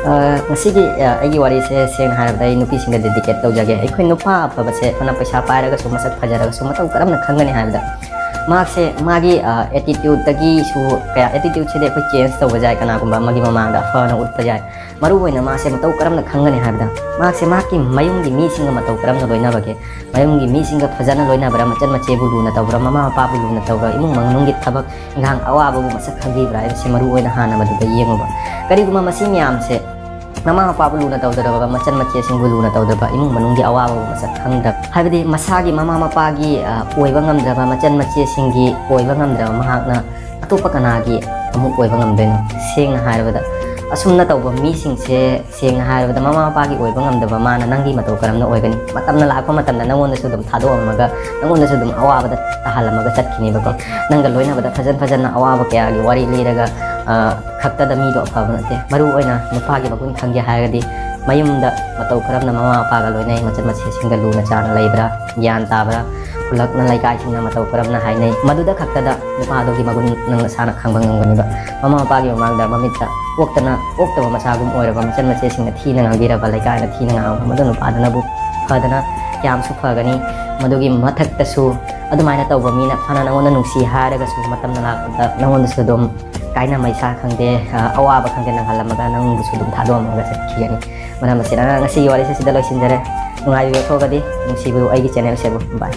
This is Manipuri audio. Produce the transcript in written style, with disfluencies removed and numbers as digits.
ꯉꯁꯤꯒꯤ ꯑꯩꯒꯤ ꯋꯥꯔꯤꯁꯦ ꯁꯦꯡꯅ ꯍꯥꯏꯔꯕꯗ ꯑꯩ ꯅꯨꯄꯤꯁꯤꯡꯗ ꯗꯦꯗꯤꯀꯦꯠ ꯇꯧꯖꯒꯦ ꯑꯩꯈꯣꯏ ꯅꯨꯄꯥ ꯑꯐꯕꯁꯦ ꯐꯅ ꯄꯩꯁꯥ ꯄꯥꯏꯔꯒꯁꯨ ꯃꯁꯛ ꯐꯖꯔꯒꯁꯨ ꯃꯇꯧ ꯀꯔꯝꯅ ꯈꯪꯒꯅꯤ ꯍꯥꯏꯕꯗ ꯃꯥꯁꯦ ꯃꯥꯒꯤ ꯑꯦꯇꯤꯇ꯭ꯌꯨꯗꯇꯒꯤꯁꯨ ꯀꯌꯥ ꯑꯦꯇꯤꯇ꯭ꯌꯨꯗꯁꯤꯗꯤ ꯑꯩꯈꯣꯏ ꯆꯦꯟꯖ ꯇꯧꯕ ꯌꯥꯏ ꯀꯅꯥꯒꯨꯝꯕ ꯑꯃꯒꯤ ꯃꯃꯥꯡꯗ ꯐꯅ ꯎꯠꯄ ꯌꯥꯏ ꯃꯔꯨꯑꯣꯏꯅ ꯃꯥꯁꯦ ꯃꯇꯧ ꯀꯔꯝꯅ ꯈꯪꯒꯅꯤ ꯍꯥꯏꯕꯗ ꯃꯥꯁꯦ ꯃꯥꯒꯤ ꯃꯌꯨꯝꯒꯤ ꯃꯤꯁꯤꯡꯒ ꯃꯇꯧ ꯀꯔꯝꯅ ꯂꯣꯏꯅꯕꯒꯦ ꯃꯌꯨꯝꯒꯤ ꯃꯤꯁꯤꯡꯒ ꯐꯖꯅ ꯂꯣꯏꯅꯕ꯭ꯔꯥ ꯃꯆꯟ ꯃꯆꯦꯕꯨ ꯂꯨꯅ ꯇꯧꯕ꯭ꯔꯥ ꯃꯃꯥ ꯃꯄꯥꯕꯨ ꯂꯨꯅ ꯇꯧꯕ꯭ꯔꯥ ꯏꯃꯨꯡ ꯃꯅꯨꯡꯒꯤ ꯊꯕꯛ ꯏꯟꯈꯥꯡ ꯑꯋꯥꯕꯕꯨ ꯃꯁꯛ ꯈꯪꯕꯤꯕ꯭ꯔꯥ ꯍꯥꯏꯕꯁꯤ ꯃꯔꯨꯑꯣꯏꯅ ꯍꯥꯟꯅ ꯃꯗꯨꯗ ꯌꯦꯡꯉꯨꯕ ꯀꯔꯤꯒꯨꯝꯕ ꯃꯁꯤ ꯃꯌꯥꯝꯁꯦ ꯃꯃꯥ ꯃꯄꯥꯕꯨ ꯂꯨꯅ ꯇꯧꯗ꯭ꯔꯕ ꯃꯆꯟ ꯃꯆꯦꯁꯤꯡꯕꯨ ꯂꯨꯅ ꯇꯧꯗ꯭ꯔꯕ ꯏꯃꯨꯡ ꯃꯅꯨꯡꯒꯤ ꯑꯋꯥꯕꯕꯨ ꯃꯁꯛ ꯈꯪꯗ꯭ꯔꯕ ꯍꯥꯏꯕꯗꯤ ꯃꯁꯥꯒꯤ ꯃꯃꯥ ꯃꯄꯥꯒꯤ ꯑꯣꯏꯕ ꯉꯝꯗ꯭ꯔꯕ ꯃꯆꯟ ꯃꯆꯦꯁꯤꯡꯒꯤ ꯑꯣꯏꯕ ꯉꯝꯗ꯭ꯔꯕ ꯃꯍꯥꯛꯅ ꯑꯇꯣꯞꯄ ꯀꯅꯥꯒꯤ ꯑꯃꯨꯛ ꯑꯣꯏꯕ ꯉꯝꯗꯣꯏꯅꯣ ꯁꯦꯡꯅ ꯍꯥꯏꯔꯕꯗ ꯑꯁꯨꯝꯅ ꯇꯧꯕ ꯃꯤꯁꯤꯡꯁꯦ ꯁꯦꯡꯅ ꯍꯥꯏꯔꯕꯗ ꯃꯃꯥ ꯃꯄꯥꯒꯤ ꯑꯣꯏꯕ ꯉꯝꯗꯕ ꯃꯥꯅ ꯅꯪꯒꯤ ꯃꯇꯧ ꯀꯔꯝꯅ ꯑꯣꯏꯒꯅꯤ ꯃꯇꯝꯅ ꯂꯥꯛꯄ ꯃꯇꯝꯗ ꯅꯪꯉꯣꯟꯗꯁꯨ ꯑꯗꯨꯝ ꯊꯥꯗꯣꯛꯑꯝꯃꯒ ꯅꯪꯉꯣꯟꯗꯁꯨ ꯑꯗꯨꯝ ꯑꯋꯥꯕꯗ ꯇꯥꯍꯜꯂꯝꯃꯒ ꯆꯠꯈꯤꯅꯦꯕꯀꯣ ꯅꯪꯒ ꯂꯣꯏꯅꯕꯗ ꯐꯖꯅ ꯑꯋꯥꯕ ꯀꯌꯥꯒꯤ ꯋꯥꯔꯤ ꯂꯤꯔꯒ ꯈꯛꯇꯗ ꯃꯤꯗꯣ ꯑꯐꯕ ꯅꯠꯇꯦ ꯃꯔꯨꯑꯣꯏꯅ ꯅꯨꯄꯥꯒꯤ ꯃꯒꯨꯟ ꯈꯪꯒꯦ ꯍꯥꯏꯔꯒꯗꯤ ꯃꯌꯨꯝꯗ ꯃꯇꯧ ꯀꯔꯝꯅ ꯃꯃꯥ ꯃꯄꯥꯒ ꯂꯣꯏꯅꯩ ꯃꯆꯟ ꯃꯆꯦꯁꯤꯡꯒ ꯂꯨꯅ ꯆꯥꯟꯅ ꯂꯩꯕ꯭ꯔꯥ ꯒ꯭ꯌꯥꯟ ꯇꯥꯕ꯭ꯔꯥ ꯈꯨꯜꯂꯛꯅ ꯂꯩꯀꯥꯏꯁꯤꯡꯅ ꯃꯇꯧ ꯀꯔꯝꯅ ꯍꯥꯏꯅꯩ ꯃꯗꯨꯗ ꯈꯛꯇꯗ ꯅꯨꯄꯥꯗꯨꯒꯤ ꯃꯒꯨꯟ ꯅꯪ ꯅꯁꯥꯅ ꯈꯪꯕ ꯉꯝꯒꯅꯤꯕ ꯃꯃꯥ ꯃꯄꯥꯒꯤ ꯃꯃꯥꯡꯗ ꯃꯃꯤꯠꯇ ꯑꯣꯛꯇꯕ ꯃꯆꯥꯒꯨꯝ ꯑꯣꯏꯔꯕ ꯃꯆꯟ ꯃꯆꯦꯁꯤꯡꯅ ꯊꯤꯅ ꯉꯥꯡꯕꯤꯔꯕ ꯂꯩꯀꯥꯏꯅ ꯊꯤꯅ ꯉꯥꯡꯕ ꯃꯗꯨ ꯅꯨꯄꯥꯗꯨꯅꯕꯨ ꯐꯗꯅ ꯀꯌꯥꯝꯁꯨ ꯐꯒꯅꯤ ꯃꯗꯨꯒꯤ ꯃꯊꯛꯇꯁꯨ ꯑꯗꯨꯃꯥꯏꯅ ꯇꯧꯕ ꯃꯤꯅ ꯐꯅ ꯅꯪꯉꯣꯟꯗ ꯅꯨꯡꯁꯤ ꯍꯥꯏꯔꯒꯁꯨ ꯃꯇꯝꯅ ꯂꯥꯛꯄꯗ ꯅꯪꯉꯣꯟꯗꯁꯨ ꯑꯗꯨꯝ ꯀꯥꯏꯅ ꯃꯩꯁꯥ ꯈꯪꯗꯦ ꯑꯋꯥꯕ ꯈꯪꯗꯦ ꯅꯪꯍꯜꯂꯝꯃꯒ ꯅꯪꯕꯨꯁꯨ ꯑꯗꯨꯝ ꯊꯥꯗꯣꯛꯑꯝꯃꯒ ꯆꯠꯈꯤꯒꯅꯤ ꯃꯔꯝ ꯑꯁꯤꯅ ꯉꯁꯤꯒꯤ ꯋꯥꯔꯤꯁꯦ ꯁꯤꯗ ꯂꯣꯏꯁꯤꯟꯖꯔꯦ ꯅꯨꯡꯉꯥꯏꯕꯤꯕ ꯊꯣꯛꯑꯒꯗꯤ ꯅꯨꯡꯁꯤꯕꯤꯌꯨ ꯑꯩꯒꯤ ꯆꯦꯅꯦꯜꯁꯤꯕꯨ ꯕꯥꯏ